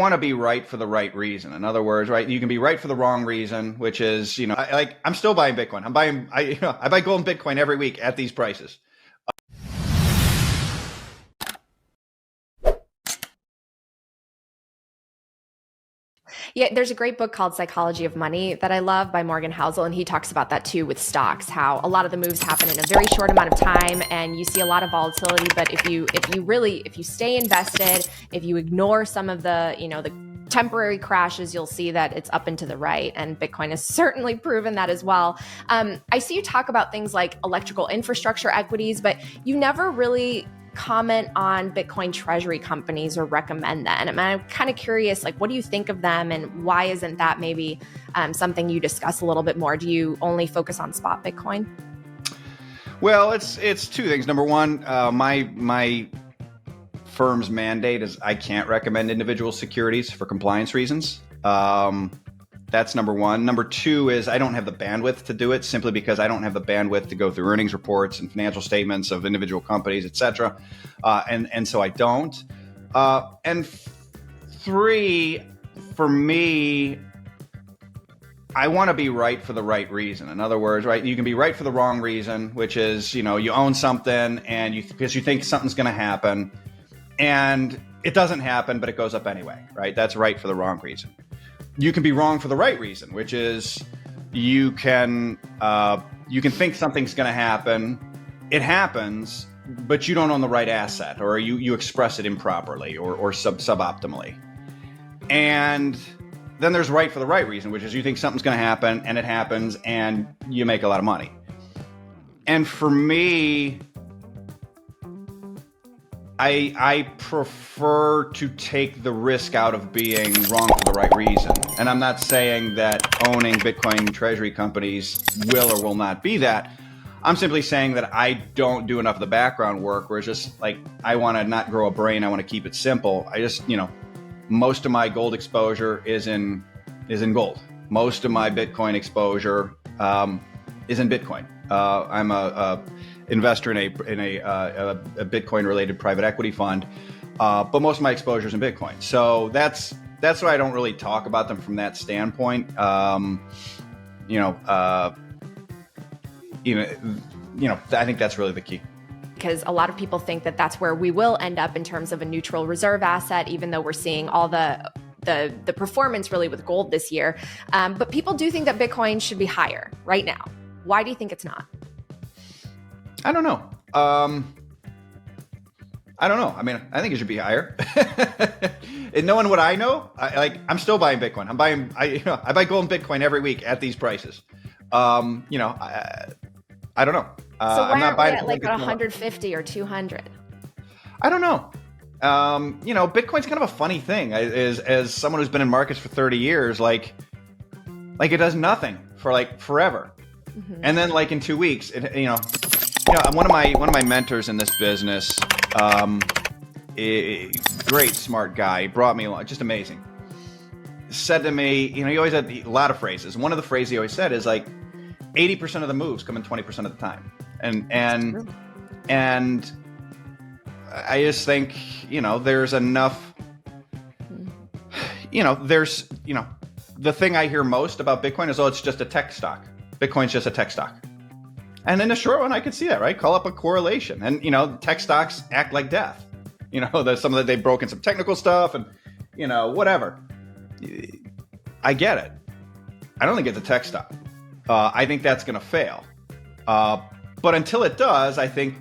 Want to be right for the right reason. In other words, right, you can be right for the wrong reason, which is, I'm still buying Bitcoin. I buy gold and Bitcoin every week at these prices. Yeah, there's a great book called Psychology of Money that I love by Morgan Housel, and he talks about that too with stocks, how a lot of the moves happen in a very short amount of time and you see a lot of volatility. But if you stay invested, if you ignore some of the temporary crashes, you'll see that it's up and to the right. And Bitcoin has certainly proven that as well. I see you talk about things like electrical infrastructure equities, but you never really comment on Bitcoin Treasury companies or recommend that. And I'm kind of curious, like, what do you think of them, and why isn't that maybe something you discuss a little bit more? Do you only focus on spot Bitcoin? Well, it's two things. Number one, my firm's mandate is I can't recommend individual securities for compliance reasons. That's number one. Number two is I don't have the bandwidth to do it, simply because I don't have the bandwidth to go through earnings reports and financial statements of individual companies, et cetera. And so I don't. And three, for me, I want to be right for the right reason. In other words, right, you can be right for the wrong reason, which is, you own something and because you think something's going to happen, and it doesn't happen, but it goes up anyway, right? That's right for the wrong reason. You can be wrong for the right reason, which is you can think something's going to happen, it happens, but you don't own the right asset, or you express it improperly or suboptimally. And then there's right for the right reason, which is you think something's going to happen and it happens and you make a lot of money. And for me, I prefer to take the risk out of being wrong for the right reason. And I'm not saying that owning Bitcoin Treasury companies will or will not be that. I'm simply saying that I don't do enough of the background work, where it's just like, I want to not grow a brain. I want to keep it simple. I just, most of my gold exposure is in gold. Most of my Bitcoin exposure is in Bitcoin. I'm a investor in a Bitcoin related private equity fund, but most of my exposure is in Bitcoin. So that's why I don't really talk about them from that standpoint. I think that's really the key. Because a lot of people think that that's where we will end up in terms of a neutral reserve asset, even though we're seeing all the performance really with gold this year. But people do think that Bitcoin should be higher right now. Why do you think it's not? I don't know. I mean, I think it should be higher. And knowing what I know, I'm still buying Bitcoin. I buy gold and Bitcoin every week at these prices. I don't know. So why aren't we at like 150 or 200? I don't know. Bitcoin's kind of a funny thing. As someone who's been in markets for 30 years, like it does nothing for like forever. Mm-hmm. And then like in 2 weeks, one of my mentors in this business, a great smart guy, brought me along, just amazing. Said to me, he always had a lot of phrases. One of the phrases he always said is like, 80% of the moves come in 20% of the time. And I just think, there's enough, the thing I hear most about Bitcoin is, it's just a tech stock. Bitcoin's just a tech stock. And in the short run, I could see that, right? Call up a correlation. And, tech stocks act like death. They've broken some technical stuff and, whatever. I get it. I don't think it's a tech stock. I think that's going to fail. But until it does, I think,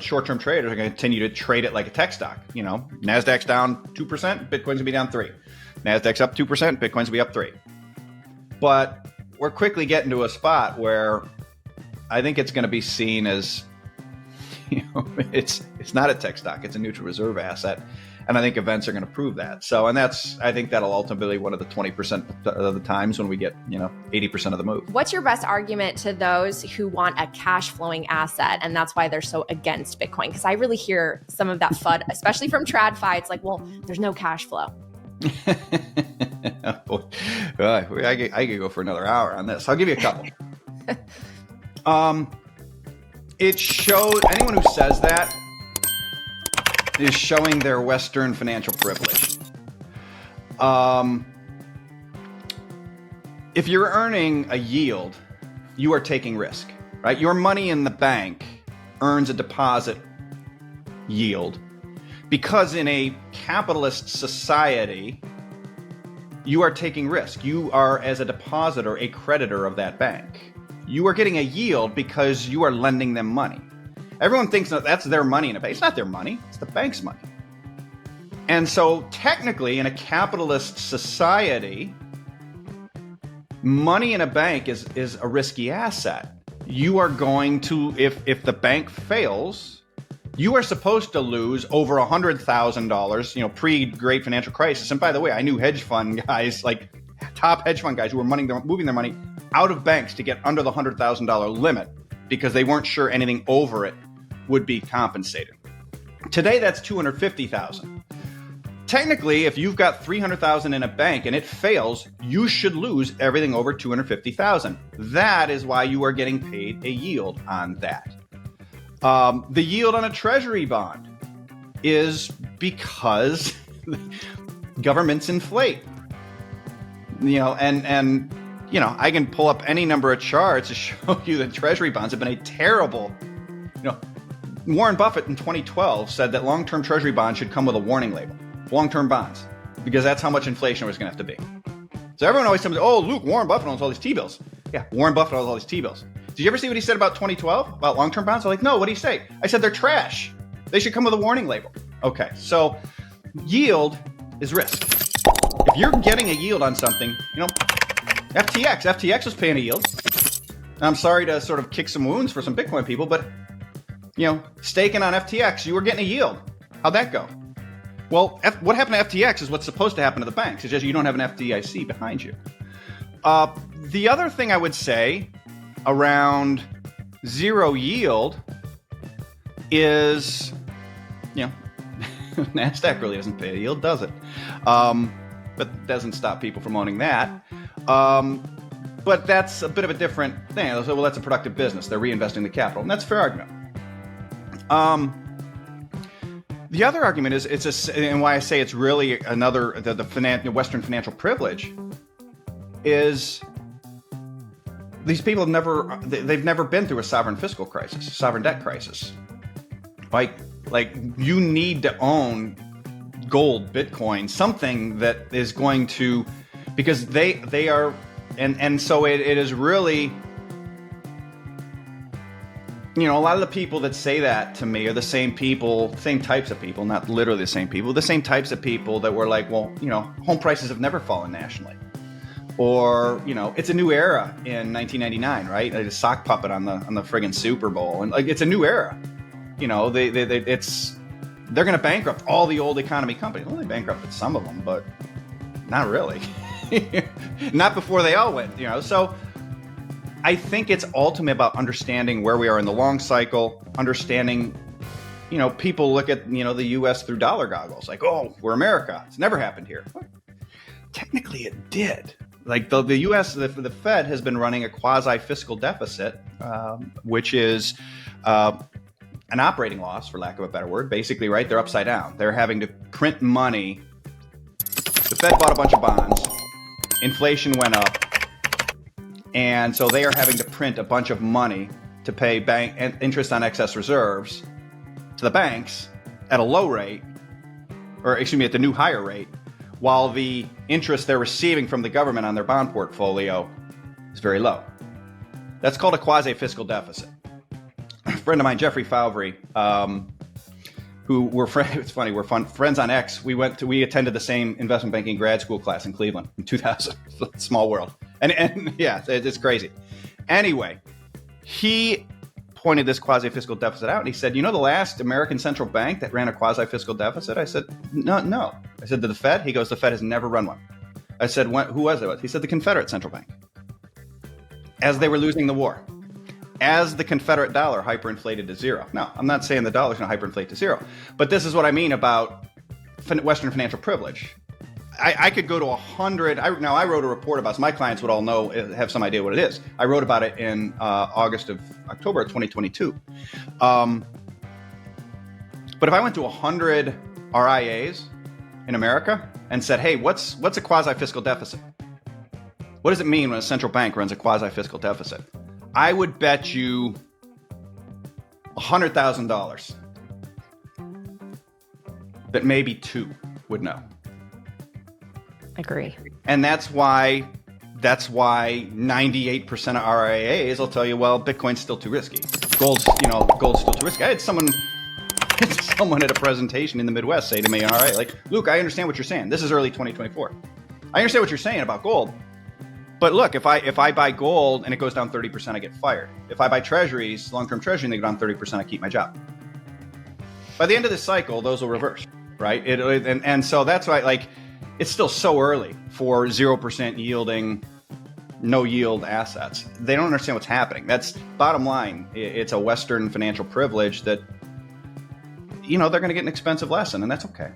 short-term traders are going to continue to trade it like a tech stock. NASDAQ's down 2%, Bitcoin's going to be down 3%. NASDAQ's up 2%, Bitcoin's going to be up 3%. But we're quickly getting to a spot where I think it's going to be seen as, it's not a tech stock, it's a neutral reserve asset. And I think events are going to prove that. So, I think that'll ultimately be one of the 20% of the times when we get, 80% of the move. What's your best argument to those who want a cash flowing asset? And that's why they're so against Bitcoin. Because I really hear some of that FUD, especially from TradFi. It's like, well, there's no cash flow. I could go for another hour on this. I'll give you a couple. It shows anyone who says that is showing their Western financial privilege. If you're earning a yield, you are taking risk, right? Your money in the bank earns a deposit yield because in a capitalist society, you are taking risk. You are, as a depositor, a creditor of that bank. You are getting a yield because you are lending them money. Everyone thinks that that's their money in a bank. It's not their money. It's the bank's money. And so technically, in a capitalist society, money in a bank is a risky asset. You are going to, if the bank fails, you are supposed to lose over $100,000, pre-Great Financial Crisis. And by the way, I knew hedge fund guys, like top hedge fund guys who were moving their money out of banks to get under the $100,000 limit because they weren't sure anything over it would be compensated. Today, that's $250,000. Technically, if you've got $300,000 in a bank and it fails, you should lose everything over $250,000. That is why you are getting paid a yield on that. The yield on a Treasury bond is because governments inflate. I can pull up any number of charts to show you that Treasury bonds have been a terrible. Warren Buffett in 2012 said that long-term Treasury bonds should come with a warning label. Long-term bonds, because that's how much inflation was going to have to be. So everyone always tells me, oh, Luke, Warren Buffett owns all these T-bills. Yeah, Warren Buffett owns all these T-bills. Did you ever see what he said about 2012, about long-term bonds? I'm like, no, what did he say? I said they're trash. They should come with a warning label. Okay, so yield is risk. If you're getting a yield on something, FTX was paying a yield. I'm sorry to sort of kick some wounds for some Bitcoin people, but, staking on FTX, you were getting a yield. How'd that go? Well, what happened to FTX is what's supposed to happen to the banks. It's just you don't have an FDIC behind you. The other thing I would say around zero yield is, NASDAQ really doesn't pay a yield, does it? But doesn't stop people from owning that. But that's a bit of a different thing. They'll say, well, that's a productive business. They're reinvesting the capital. And that's a fair argument. The other argument is, and why I say it's really another, the Western financial privilege, is these people they've never been through a sovereign fiscal crisis, sovereign debt crisis. Like you need to own gold, Bitcoin, something that is going to, because they are, and so it is really, a lot of the people that say that to me are the same types of people, not literally the same people, the same types of people that were like, well, home prices have never fallen nationally. Or, it's a new era in 1999, right? Like a sock puppet on the friggin' Super Bowl. And it's a new era. They're going to bankrupt all the old economy companies. Well, they bankrupted some of them, but not really. Not before they all went, So I think it's ultimately about understanding where we are in the long cycle, understanding, people look at, the U.S. through dollar goggles, like, oh, we're America. It's never happened here. Well, technically, it did. Like the U.S., the Fed has been running a quasi-fiscal deficit, which is an operating loss, for lack of a better word. Basically, right? They're upside down. They're having to print money. The Fed bought a bunch of bonds. Inflation went up. And so they are having to print a bunch of money to pay bank interest on excess reserves to the banks at a low rate, at the new higher rate, while the interest they're receiving from the government on their bond portfolio is very low. That's called a quasi-fiscal deficit. A friend of mine, Jeffrey Falvey, who we're friends, it's funny, we're friends on X. We attended the same investment banking grad school class in Cleveland in 2000. Small world. And yeah, it's crazy. Anyway, he pointed this quasi-fiscal deficit out, and he said, the last American central bank that ran a quasi-fiscal deficit? I said, no. I said, to the Fed? He goes, the Fed has never run one. I said, who was it? He said, the Confederate Central Bank. As they were losing the war. As the Confederate dollar hyperinflated to zero. Now, I'm not saying the dollar's going to hyperinflate to zero, but this is what I mean about Western financial privilege. I could go to 100. I wrote a report about it, so my clients would all have some idea what it is. I wrote about it in October of 2022. But if I went to 100 RIAs in America and said, hey, what's a quasi-fiscal deficit? What does it mean when a central bank runs a quasi-fiscal deficit? I would bet you $100,000 that maybe 2 would know. Agree. And that's why 98% of RIAs will tell you, well, Bitcoin's still too risky. Gold's still too risky. I had someone at a presentation in the Midwest say to me, all right, like, Luke, I understand what you're saying. This is early 2024. I understand what you're saying about gold. But look, if I buy gold and it goes down 30%, I get fired. If I buy treasuries, long-term treasury, and they go down 30%, I keep my job. By the end of this cycle, those will reverse, right? And so that's why, like, it's still so early for 0% yielding, no yield assets. They don't understand what's happening. That's bottom line. It's a Western financial privilege that, they're going to get an expensive lesson, and that's okay.